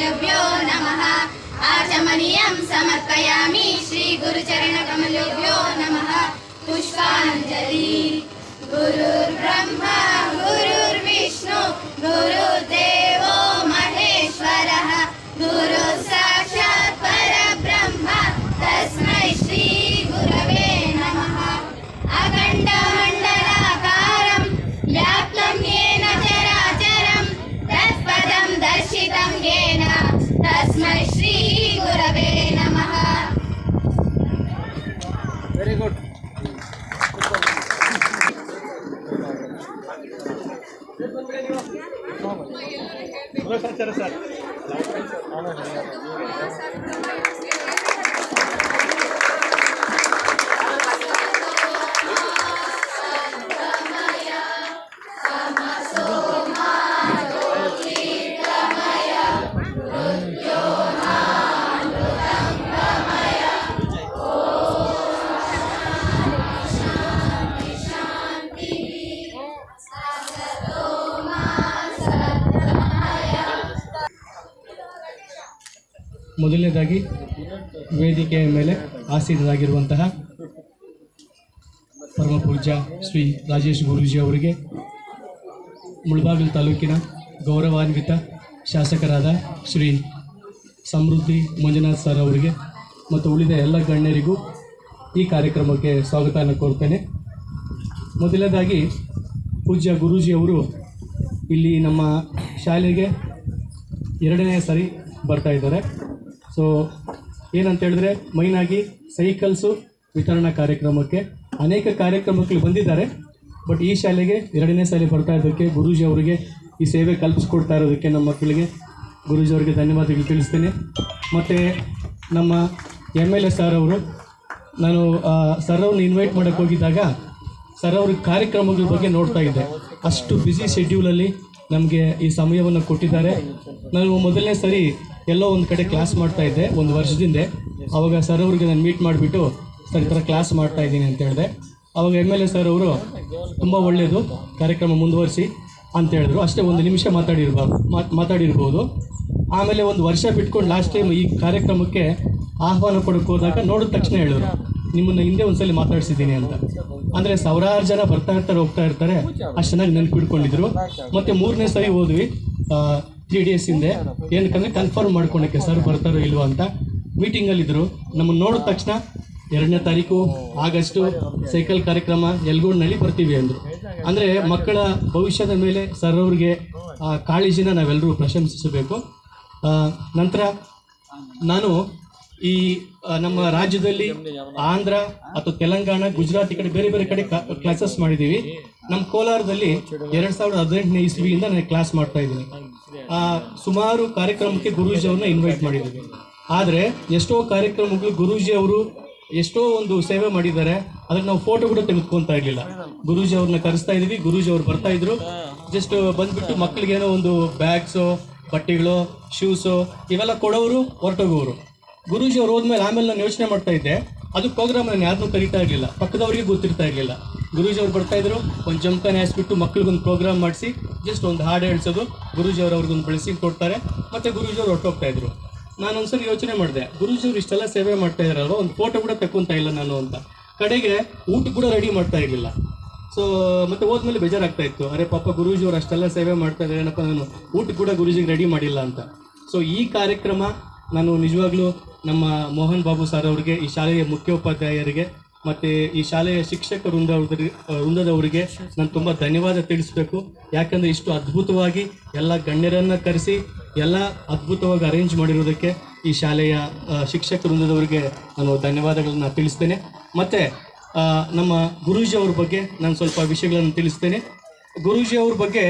कमलेभ्यो नमः आचमनीयं समर्पयामि श्री गुरुचरणकमलेभ्यो नमः पुष्पाञ्जलि गुरुर्ब्रह्मा गुरुर्विष्णु गुरुर्देवो महेश्वरः गुरु साक्षात् परब्रह्म तस्मै श्री गुरवे नमः अखण्डमण्डलाकारं व्याप्तं येन चराचरं तत्पदं दर्शितं येन तस्मै श्री गुरवे नमः। Very good. सर ಮೊದಲನೇದಾಗಿ ವೇದಿಕೆಯ ಮೇಲೆ ಆಸೀನರಾಗಿರುವಂತಹ ಪರಮ ಪೂಜ್ಯ ಶ್ರೀ ರಾಜೇಶ್ ಗುರೂಜಿ ಅವರಿಗೆ ಮುಳಬಾಗಿಲು ತಾಲೂಕಿನ ಗೌರವಾನ್ವಿತ ಶಾಸಕರಾದ ಶ್ರೀ ಸಮೃದ್ಧಿ ಮಂಜುನಾಥ್ ಸರ್ ಅವರಿಗೆ ಮತ್ತು ಉಳಿದ ಎಲ್ಲ ಗಣ್ಯರಿಗೂ ಈ ಕಾರ್ಯಕ್ರಮಕ್ಕೆ ಸ್ವಾಗತವನ್ನು ಕೋರ್ತೇನೆ. ಮೊದಲನೇದಾಗಿ ಪೂಜ್ಯ ಗುರೂಜಿ ಅವರು ಇಲ್ಲಿ ನಮ್ಮ ಶಾಲೆಗೆ 2ನೇ ಸರಿ ಬರ್ತಾ ಇದ್ದಾರೆ. ಸೊ ಏನಂತ ಹೇಳಿದ್ರೆ ಮೈನಾಗಿ ಸೈಕಲ್ಸು ವಿತರಣಾ ಕಾರ್ಯಕ್ರಮಕ್ಕೆ ಅನೇಕ ಕಾರ್ಯಕ್ರಮಕ್ಕೆ ಬಂದಿದ್ದಾರೆ. ಬಟ್ ಈ ಶಾಲೆಗೆ 2ನೇ ಸಲ ಬರ್ತಾ ಇರೋದಕ್ಕೆ ಗುರೂಜಿ ಅವರಿಗೆ ಈ ಸೇವೆ ಕಲ್ಪಿಸ್ಕೊಡ್ತಾ ಇರೋದಕ್ಕೆ ನಮ್ಮ ಮಕ್ಕಳಿಗೆ ಗುರೂಜಿ ಅವರಿಗೆ ಧನ್ಯವಾದಗಳು ತಿಳಿಸ್ತೇನೆ. ಮತ್ತು ನಮ್ಮ MLA ಸರ್ ಅವರು, ನಾನು ಸರ್ ಅವ್ರನ್ನ ಇನ್ವೈಟ್ ಮಾಡೋಕ್ಕೆ ಹೋಗಿದ್ದಾಗ ಸರ್ ಅವ್ರ ಕಾರ್ಯಕ್ರಮಗಳ ಬಗ್ಗೆ ನೋಡ್ತಾ ಇದ್ದೆ. ಅಷ್ಟು ಬ್ಯುಸಿ ಶೆಡ್ಯೂಲಲ್ಲಿ ನಮಗೆ ಈ ಸಮಯವನ್ನು ಕೊಟ್ಟಿದ್ದಾರೆ. ನಾನು ಮೊದಲನೇ ಸರಿ ಎಲ್ಲೋ ಒಂದು ಕಡೆ ಕ್ಲಾಸ್ ಮಾಡ್ತಾ ಇದ್ದೆ 1 ವರ್ಷದಿಂದ. ಆವಾಗ ಸರ್ ಅವ್ರಿಗೆ ನಾನು ಮೀಟ್ ಮಾಡಿಬಿಟ್ಟು ಸರ್ ಈ ಥರ ಕ್ಲಾಸ್ ಮಾಡ್ತಾ ಇದ್ದೀನಿ ಅಂತ ಹೇಳಿದೆ. ಆವಾಗ MLA ಸರ್ ಅವರು ತುಂಬ ಒಳ್ಳೆಯದು, ಕಾರ್ಯಕ್ರಮ ಮುಂದುವರಿಸಿ ಅಂತ ಹೇಳಿದ್ರು. ಅಷ್ಟೇ 1 ನಿಮಿಷ ಮಾತಾಡಿರ್ಬೋದು. ಆಮೇಲೆ 1 ವರ್ಷ ಬಿಟ್ಕೊಂಡು ಲಾಸ್ಟ್ ಟೈಮ್ ಈ ಕಾರ್ಯಕ್ರಮಕ್ಕೆ ಆಹ್ವಾನ ಕೊಡೋಕ್ಕೆ ಹೋದಾಗ ನೋಡಿದ ತಕ್ಷಣ ಹೇಳಿದ್ರು, ನಿಮ್ಮನ್ನು ಹಿಂದೆ ಒಂದ್ಸಲ ಮಾತಾಡಿಸಿದ್ದೀನಿ ಅಂತ. ಅಂದರೆ ಸಾವಿರಾರು ಜನ ಬರ್ತಾ ಇರ್ತಾರೆ, ಹೋಗ್ತಾ ಇರ್ತಾರೆ, ಅಷ್ಟು ಚೆನ್ನಾಗಿ ನೆನಪಿಟ್ಕೊಂಡಿದ್ರು. ಮತ್ತು 3ನೇ ಸರಿ ಹೋದ್ವಿ 3 days ಹಿಂದೆ. ಏನಕ್ಕಂದರೆ ಕನ್ಫರ್ಮ್ ಮಾಡ್ಕೊಳಕ್ಕೆ ಸರ್ ಬರ್ತಾರೋ ಇಲ್ವೋ ಅಂತ ಮೀಟಿಂಗಲ್ಲಿದ್ದರು. ನಮ್ಮನ್ನು ನೋಡಿದ ತಕ್ಷಣ 2ನೇ ತಾರೀಕು ಆಗಸ್ಟು ಸೈಕಲ್ ಕಾರ್ಯಕ್ರಮ ಯಲ್ಗೋಡ್ನಲ್ಲಿ ಬರ್ತೀವಿ ಅಂದರು. ಅಂದರೆ ಮಕ್ಕಳ ಭವಿಷ್ಯದ ಮೇಲೆ ಸರ್ ಅವ್ರಿಗೆ ಕಾಳಜಿನ ನಾವೆಲ್ಲರೂ ಪ್ರಶಂಸಿಸಬೇಕು. ನಂತರ ನಾನು ಈ ನಮ್ಮ ರಾಜ್ಯದಲ್ಲಿ ಆಂಧ್ರ ಅಥವಾ ತೆಲಂಗಾಣ, ಗುಜರಾತ್ ಈ ಕಡೆ ಬೇರೆ ಬೇರೆ ಕಡೆ ಕ್ಲಾಸಸ್ ಮಾಡಿದ್ದೀವಿ. ನಮ್ಮ ಕೋಲಾರದಲ್ಲಿ 2018ನೇ ಇಸ್ವಿಯಿಂದ ನಾನು ಕ್ಲಾಸ್ ಮಾಡ್ತಾ ಇದ್ದೀನಿ. ಸುಮಾರು ಕಾರ್ಯಕ್ರಮಕ್ಕೆ ಗುರೂಜಿ ಅವ್ರನ್ನ ಇನ್ವೈಟ್ ಮಾಡಿದ್ದೀವಿ. ಆದರೆ ಎಷ್ಟೋ ಕಾರ್ಯಕ್ರಮಗಳು ಗುರೂಜಿ ಅವರು ಎಷ್ಟೋ ಒಂದು ಸೇವೆ ಮಾಡಿದ್ದಾರೆ, ಅದಕ್ಕೆ ನಾವು ಫೋಟೋ ಕೂಡ ತೆಗೆದುಕೊತಾ ಇರಲಿಲ್ಲ. ಗುರೂಜಿ ಅವ್ರನ್ನ ಕರೆಸ್ತಾ ಇದ್ದೀವಿ, ಗುರೂಜಿ ಅವ್ರು ಬರ್ತಾಯಿದ್ರು, ಜಸ್ಟ್ ಬಂದುಬಿಟ್ಟು ಮಕ್ಕಳಿಗೇನೋ ಒಂದು ಬ್ಯಾಗ್ಸು, ಬಟ್ಟೆಗಳು, ಶೂಸು ಇವೆಲ್ಲ ಕೊಡೋರು, ಹೊರಟೋಗೋರು. ಗುರೂಜಿ ಅವ್ರು ಹೋದ್ಮೇಲೆ ಆಮೇಲೆ ನಾನು ಯೋಚನೆ ಮಾಡ್ತಾ ಇದ್ದೆ, ಅದು ಪ್ರೋಗ್ರಾಮ್ ನಾನು ಯಾರನ್ನೂ ಕರೀತಾ ಇರಲಿಲ್ಲ, ಪಕ್ಕದವರಿಗೆ ಗೊತ್ತಿರ್ತಾ ಇರಲಿಲ್ಲ. ಗುರೂಜಿ ಅವ್ರು ಬರ್ತಾಯಿದ್ರು, ಒಂದು ಜಂಪ್ಕಾನೆ ಹಾಸ್ಬಿಟ್ಟು ಮಕ್ಳಿಗೊಂದು ಪ್ರೋಗ್ರಾಮ್ ಮಾಡಿಸಿ ಜಸ್ಟ್ ಒಂದು ಹಾಡು ಹೇಳ್ಸೋದು, ಗುರೂಜಿ ಅವರು ಅವ್ರಿಗೊಂದು ಬೆಳೆಸಿ ಕೊಡ್ತಾರೆ, ಮತ್ತು ಗುರೂಜಿ ಅವ್ರು ಹೊರಟೋಗ್ತಾಯಿದ್ರು. ನಾನು ಒಂದ್ಸರಿ ಯೋಚನೆ ಮಾಡಿದೆ, ಗುರೂಜಿ ಅವ್ರು ಇಷ್ಟೆಲ್ಲ ಸೇವೆ ಮಾಡ್ತಾ ಇದ್ದಾರಲ್ವ, ಒಂದು ಫೋಟೋ ಕೂಡ ತಗೊತಾ ಇಲ್ಲ ನಾನು ಅಂತ. ಕಡೆಗೆ ಊಟ ಕೂಡ ರೆಡಿ ಮಾಡ್ತಾ ಇರಲಿಲ್ಲ. ಸೊ ಮತ್ತು ಹೋದ್ಮೇಲೆ ಬೇಜಾರಾಗ್ತಾ ಇತ್ತು, ಅರೆ ಪಾಪ ಗುರೂಜಿ ಅವ್ರು ಅಷ್ಟೆಲ್ಲ ಸೇವೆ ಮಾಡ್ತಾ ಇದ್ದಾರೆ, ಏನಪ್ಪ ನಾನು ಊಟ ಕೂಡ ಗುರೂಜಿಗೆ ರೆಡಿ ಮಾಡಿಲ್ಲ ಅಂತ. ಸೊ ಈ ಕಾರ್ಯಕ್ರಮ ನಾನು ನಿಜವಾಗ್ಲೂ ನಮ್ಮ ಮೋಹನ್ ಬಾಬು ಸರ್ ಅವರಿಗೆ, ಈ ಶಾಲೆಯ ಮುಖ್ಯೋಪಾಧ್ಯಾಯರಿಗೆ ಮತ್ತು ಈ ಶಾಲೆಯ ಶಿಕ್ಷಕ ವೃಂದದವರಿಗೆ ನಾನು ತುಂಬ ಧನ್ಯವಾದ ತಿಳಿಸ್ಬೇಕು. ಯಾಕಂದರೆ ಇಷ್ಟು ಅದ್ಭುತವಾಗಿ ಎಲ್ಲ ಗಣ್ಯರನ್ನು ಕರೆಸಿ ಎಲ್ಲ ಅದ್ಭುತವಾಗಿ ಅರೇಂಜ್ ಮಾಡಿರೋದಕ್ಕೆ ಈ ಶಾಲೆಯ ಶಿಕ್ಷಕ ವೃಂದದವರಿಗೆ ನಾನು ಧನ್ಯವಾದಗಳನ್ನು ತಿಳಿಸ್ತೇನೆ. ಮತ್ತು ನಮ್ಮ ಗುರೂಜಿ ಅವ್ರ ಬಗ್ಗೆ ನಾನು ಸ್ವಲ್ಪ ವಿಷಯಗಳನ್ನು ತಿಳಿಸ್ತೇನೆ. ಗುರೂಜಿ ಅವ್ರ ಬಗ್ಗೆ